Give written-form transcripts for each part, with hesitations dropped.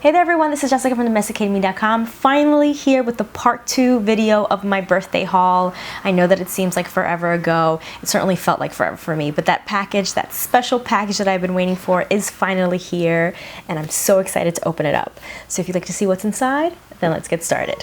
Hey there everyone, this is Jessica from domesticatedme.com. Finally here with the part 2 video of my birthday haul. I know that it seems like forever ago. It certainly felt like forever for me, but that package, that special package that I've been waiting for is finally here, and I'm so excited to open it up. So if you'd like to see what's inside, then let's get started.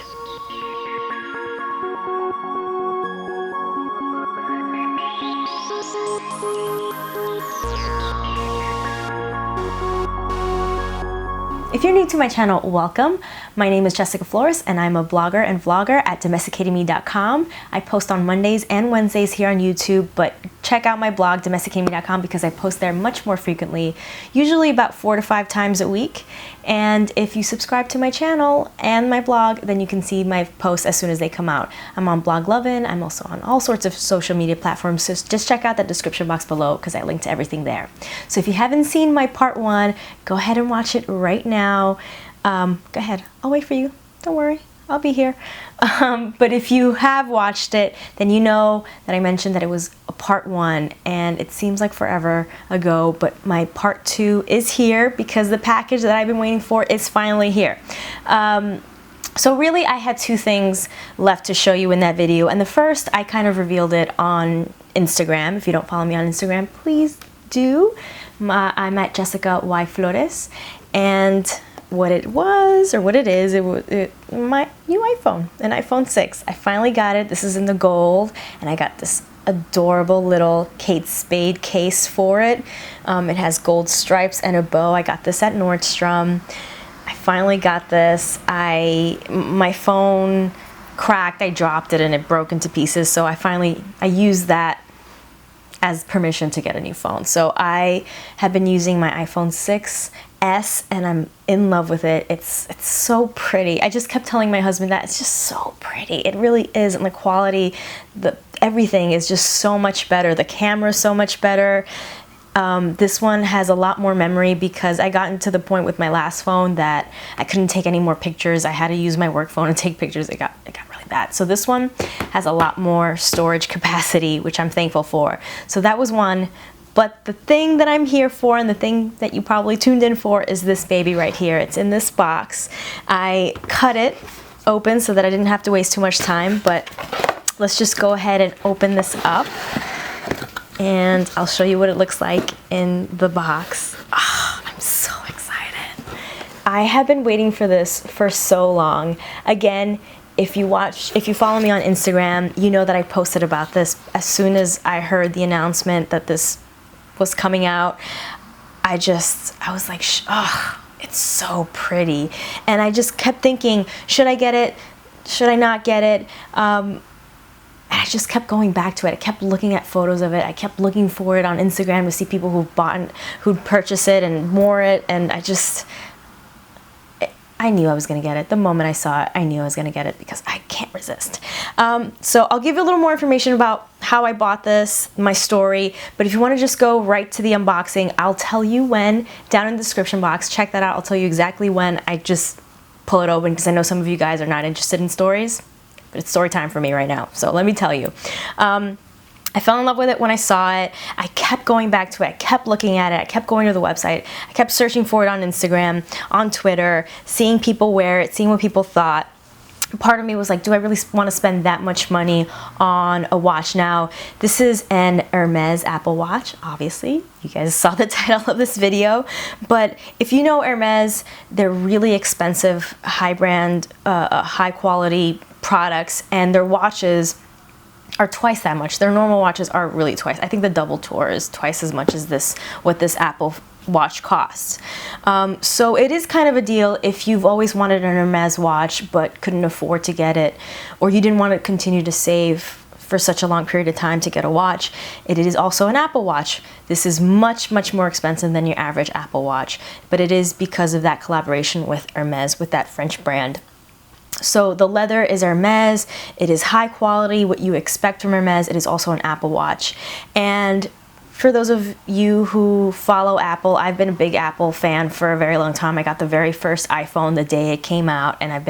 If you're new to my channel, welcome. My name is Jessica Flores and I'm a blogger and vlogger at domesticatedme.com. I post on Mondays and Wednesdays here on YouTube, but check out my blog, domesticatedme.com, because I post there much more frequently, usually about 4 to 5 times a week. And if you subscribe to my channel and my blog, then you can see my posts as soon as they come out. I'm on Blog Lovin', I'm also on all sorts of social media platforms, so just check out the description box below because I link to everything there. So if you haven't seen my part 1, go ahead and watch it right now. Go ahead, I'll wait for you, don't worry. I'll be here. But if you have watched it, then you know that I mentioned that it was a part 1 and it seems like forever ago, but my part 2 is here because the package that I've been waiting for is finally here. So really I had 2 things left to show you in that video, and the first I kind of revealed it on Instagram. If you don't follow me on Instagram, please do. I'm at Jessica Y Flores, and what it was, or what it is, my new iPhone, an iPhone 6. I finally got it. This is in the gold, and I got this adorable little Kate Spade case for it. It has gold stripes and a bow. I got this at Nordstrom. I finally got this. My phone cracked. I dropped it and it broke into pieces, so I used that as permission to get a new phone. So I have been using my iPhone 6S and I'm in love with it. It's so pretty. I just kept telling my husband that it's just so pretty. It really is, and the quality, everything is just so much better. The camera is so much better. This one has a lot more memory because I got to the point with my last phone that I couldn't take any more pictures. I had to use my work phone to take pictures. It got really bad. So this one has a lot more storage capacity, which I'm thankful for. So that was one. But the thing that I'm here for, and the thing that you probably tuned in for, is this baby right here. It's in this box. I cut it open so that I didn't have to waste too much time, but let's just go ahead and open this up. And I'll show you what it looks like in the box. Oh, I'm so excited. I have been waiting for this for so long. Again, if you follow me on Instagram, you know that I posted about this as soon as I heard the announcement that this was coming out. I was like, oh, it's so pretty. And I just kept thinking, should I get it? Should I not get it? And I just kept going back to it. I kept looking at photos of it. I kept looking for it on Instagram to see people who'd purchase it and wore it, and I knew I was going to get it. The moment I saw it, I knew I was going to get it because I can't resist. So I'll give you a little more information about how I bought this, my story, but if you want to just go right to the unboxing, I'll tell you when down in the description box. Check that out. I'll tell you exactly when I just pull it open because I know some of you guys are not interested in stories, but it's story time for me right now. So let me tell you. I fell in love with it when I saw it. I kept going back to it. I kept looking at it. I kept going to the website. I kept searching for it on Instagram, on Twitter, seeing people wear it, seeing what people thought. Part of me was like, do I really want to spend that much money on a watch? Now, this is an Hermes Apple Watch, obviously. You guys saw the title of this video. But if you know Hermes, they're really expensive, high brand, high quality products, and their watches are twice that much. Their normal watches are really twice. I think the double tour is twice as much as what this Apple Watch costs. So it is kind of a deal if you've always wanted an Hermes watch but couldn't afford to get it, or you didn't want to continue to save for such a long period of time to get a watch. It is also an Apple Watch. This is much, much more expensive than your average Apple Watch, but it is because of that collaboration with Hermes, with that French brand. So the leather is Hermes. It is high quality, what you expect from Hermes. It is also an Apple Watch. And for those of you who follow Apple, I've been a big Apple fan for a very long time. I got the very first iPhone the day it came out, and I've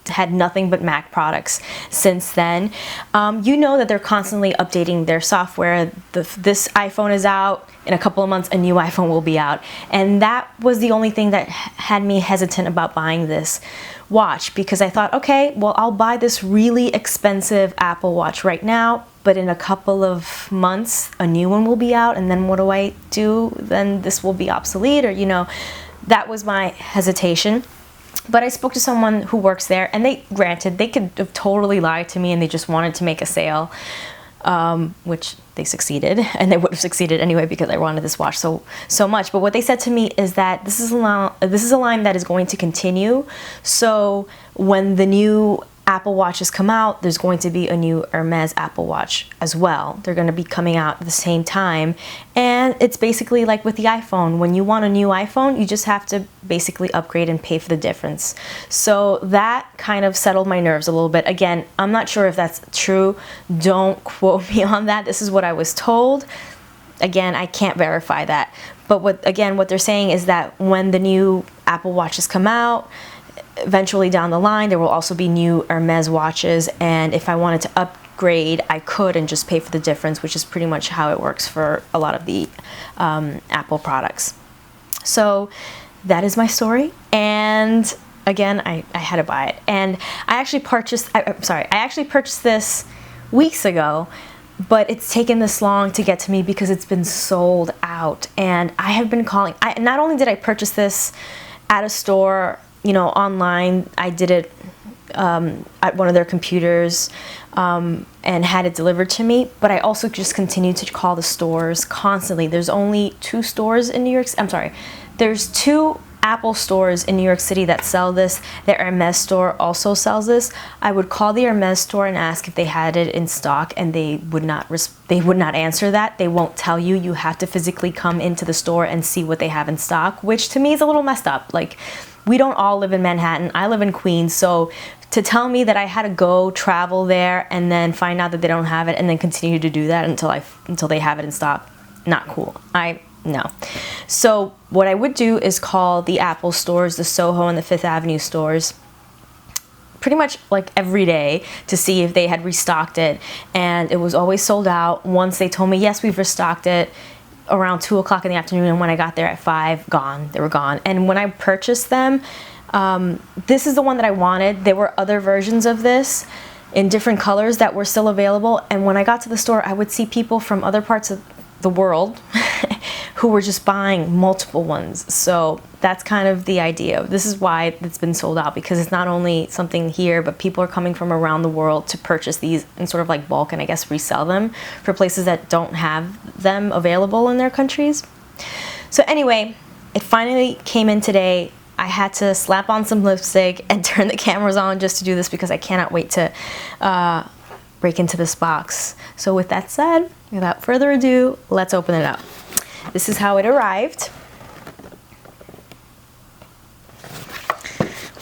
had nothing but Mac products since then. You know that they're constantly updating their software. This iPhone is out. In a couple of months, a new iPhone will be out. And that was the only thing that had me hesitant about buying this watch, because I thought, okay, well, I'll buy this really expensive Apple Watch right now, but in a couple of months, a new one will be out, and then what do I do? Then this will be obsolete, or, you know, that was my hesitation. But I spoke to someone who works there, and they could have totally lied to me, and they just wanted to make a sale, which they succeeded, and they would have succeeded anyway because I wanted this watch so much. But what they said to me is that this is a line that is going to continue. So when the new Apple Watches come out, there's going to be a new Hermes Apple Watch as well. They're going to be coming out at the same time. And it's basically like with the iPhone. When you want a new iPhone, you just have to basically upgrade and pay for the difference. So that kind of settled my nerves a little bit. Again, I'm not sure if that's true. Don't quote me on that. This is what I was told. Again, I can't verify that. But what they're saying is that when the new Apple Watches come out, eventually down the line, there will also be new Hermes watches, and if I wanted to upgrade, I could and just pay for the difference, which is pretty much how it works for a lot of the Apple products. So that is my story, and again, I had to buy it. And I actually purchased this weeks ago, but it's taken this long to get to me because it's been sold out. And I have been calling. Not only did I purchase this at a store, you know, online, I did it at one of their computers and had it delivered to me, but I also just continued to call the stores constantly. There's only 2 stores in New York. I'm sorry. There's 2 Apple stores in New York City that sell this. The Hermes store also sells this. I would call the Hermes store and ask if they had it in stock, and they would not answer that. They won't tell you. You have to physically come into the store and see what they have in stock, which to me is a little messed up. Like, we don't all live in Manhattan. I live in Queens, so to tell me that I had to go travel there and then find out that they don't have it and then continue to do that until they have it in stock, not cool. No. So what I would do is call the Apple stores, the Soho and the Fifth Avenue stores, pretty much like every day to see if they had restocked it, and it was always sold out. Once they told me, yes, we've restocked it, around 2 o'clock in the afternoon, and when I got there at 5, gone. They were gone. And when I purchased them, this is the one that I wanted. There were other versions of this in different colors that were still available, and when I got to the store, I would see people from other parts of the world who were just buying multiple ones. So that's kind of the idea. This is why it's been sold out, because it's not only something here, but people are coming from around the world to purchase these and sort of like bulk and I guess resell them for places that don't have them available in their countries. So anyway, it finally came in today. I had to slap on some lipstick and turn the cameras on just to do this because I cannot wait to break into this box. So with that said, without further ado, let's open it up. This is how it arrived.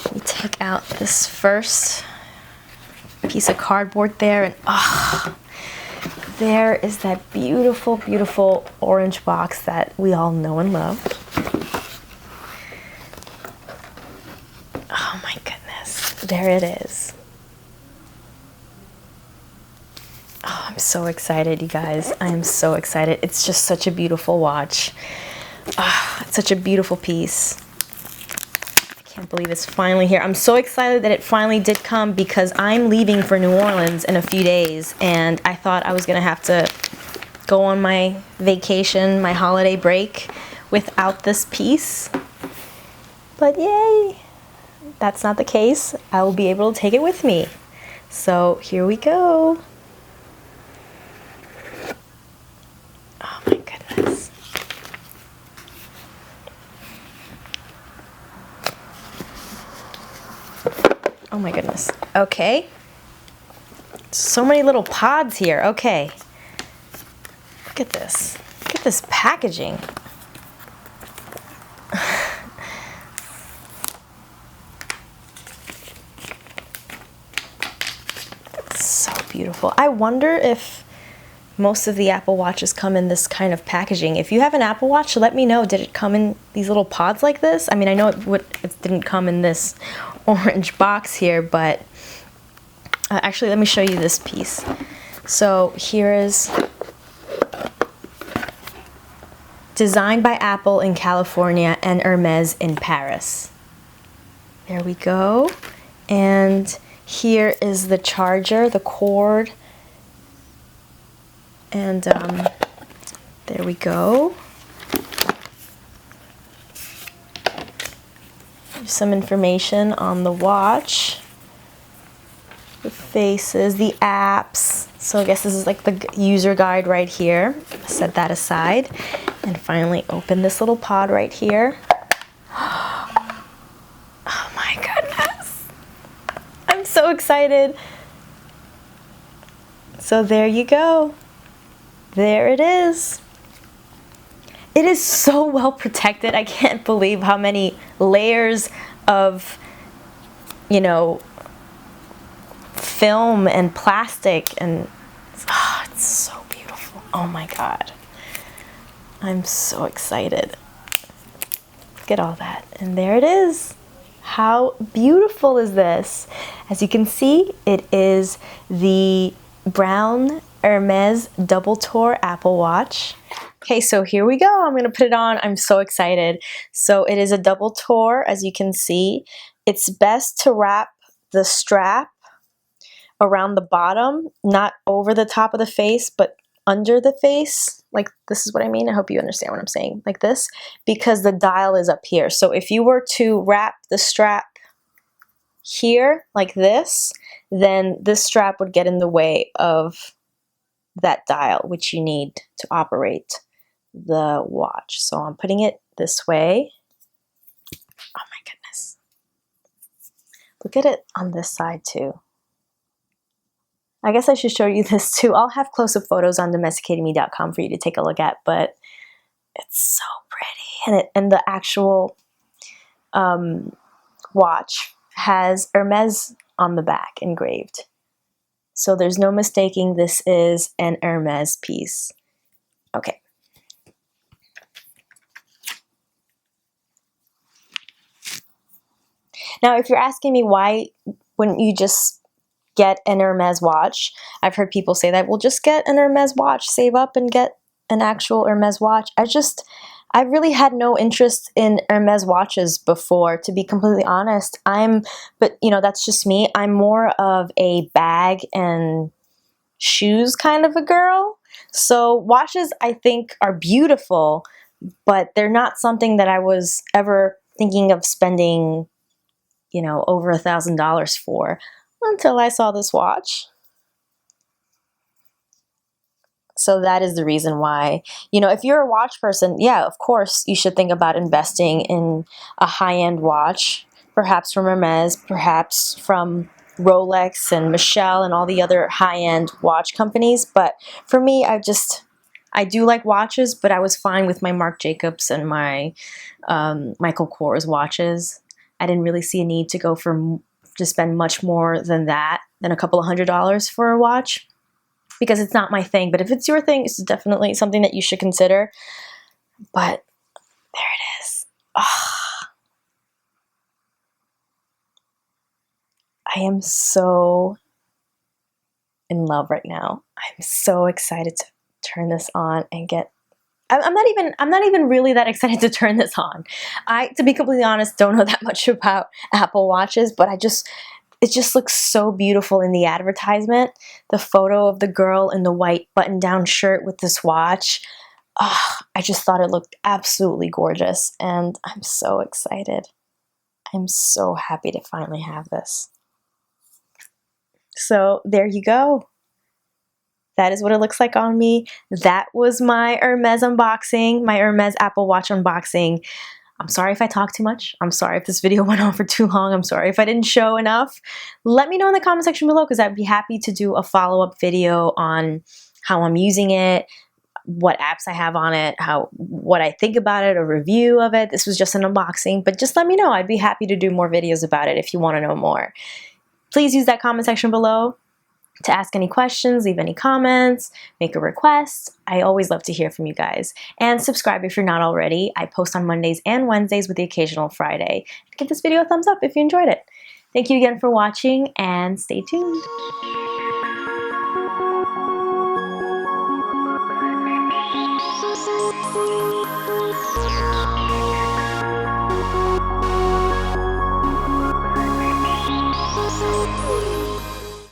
Let me take out this first piece of cardboard there, and there is that beautiful, beautiful orange box that we all know and love. Oh my goodness, there it is. Oh, I'm so excited, you guys. I am so excited. It's just such a beautiful watch. It's such a beautiful piece. I can't believe it's finally here. I'm so excited that it finally did come because I'm leaving for New Orleans in a few days, and I thought I was gonna have to go on my vacation, my holiday break without this piece. But yay, that's not the case. I will be able to take it with me. So here we go. Oh my goodness. Oh my goodness. Okay. So many little pods here. Okay. Look at this. Look at this packaging. It's so beautiful. I wonder if most of the Apple Watches come in this kind of packaging. If you have an Apple Watch, let me know. Did it come in these little pods like this? I mean, I know it didn't come in this orange box here, but actually let me show you this piece. So here is designed by Apple in California and Hermes in Paris. There we go. And here is the charger, the cord, and there we go. There's some information on the watch, the faces, the apps. So I guess this is like the user guide right here. Set that aside. And finally open this little pod right here. Oh my goodness. I'm so excited. So there you go. There it is. It is so well protected. I can't believe how many layers of, you know, film and plastic, and it's so beautiful. Oh my God. I'm so excited. Look at all that. And there it is. How beautiful is this? As you can see, it is the brown Hermes Double Tour Apple Watch. Okay, so here we go. I'm gonna put it on. I'm so excited. So it is a double tour, as you can see. It's best to wrap the strap around the bottom, not over the top of the face, but under the face. Like, this is what I mean. I hope you understand what I'm saying. Like this, because the dial is up here. So if you were to wrap the strap here like this, then this strap would get in the way of that dial, which you need to operate the watch. So I'm putting it this way. Oh my goodness. Look at it on this side too. I guess I should show you this too. I'll have close-up photos on domesticatedme.com for you to take a look at, but it's so pretty. And the actual watch has Hermes on the back engraved. So there's no mistaking this is an Hermes piece. Okay. Now, if you're asking me why wouldn't you just get an Hermes watch, I've heard people say that, well, just get an Hermes watch, save up and get an actual Hermes watch. I really had no interest in Hermes watches before, to be completely honest. But you know, that's just me. I'm more of a bag and shoes kind of a girl. So watches, I think, are beautiful, but they're not something that I was ever thinking of spending, you know, over $1,000 for, until I saw this watch. So that is the reason why, you know, if you're a watch person, yeah, of course, you should think about investing in a high-end watch, perhaps from Hermes, perhaps from Rolex and Michelle and all the other high-end watch companies. But for me, I do like watches, but I was fine with my Marc Jacobs and my Michael Kors watches. I didn't really see a need to go to spend much more than that, than a couple of $100s for a watch, because it's not my thing. But if it's your thing, it's definitely something that you should consider. But there it is. Oh, I am so in love right now. I'm so excited to turn this on and get. I'm not even really that excited to turn this on. To be completely honest, don't know that much about Apple Watches, but it just looks so beautiful in the advertisement. The photo of the girl in the white button-down shirt with this watch. Oh, I just thought it looked absolutely gorgeous, and I'm so excited. I'm so happy to finally have this. So there you go. That is what it looks like on me. That was my Hermes unboxing, my Hermes Apple Watch unboxing. I'm sorry if I talk too much. I'm sorry if this video went on for too long. I'm sorry if I didn't show enough. Let me know in the comment section below, because I'd be happy to do a follow-up video on how I'm using it, what apps I have on it, what I think about it, a review of it. This was just an unboxing, but just let me know. I'd be happy to do more videos about it if you want to know more. Please use that comment section below to ask any questions, leave any comments, make a request. I always love to hear from you guys. And subscribe if you're not already. I post on Mondays and Wednesdays with the occasional Friday. Give this video a thumbs up if you enjoyed it. Thank you again for watching and stay tuned.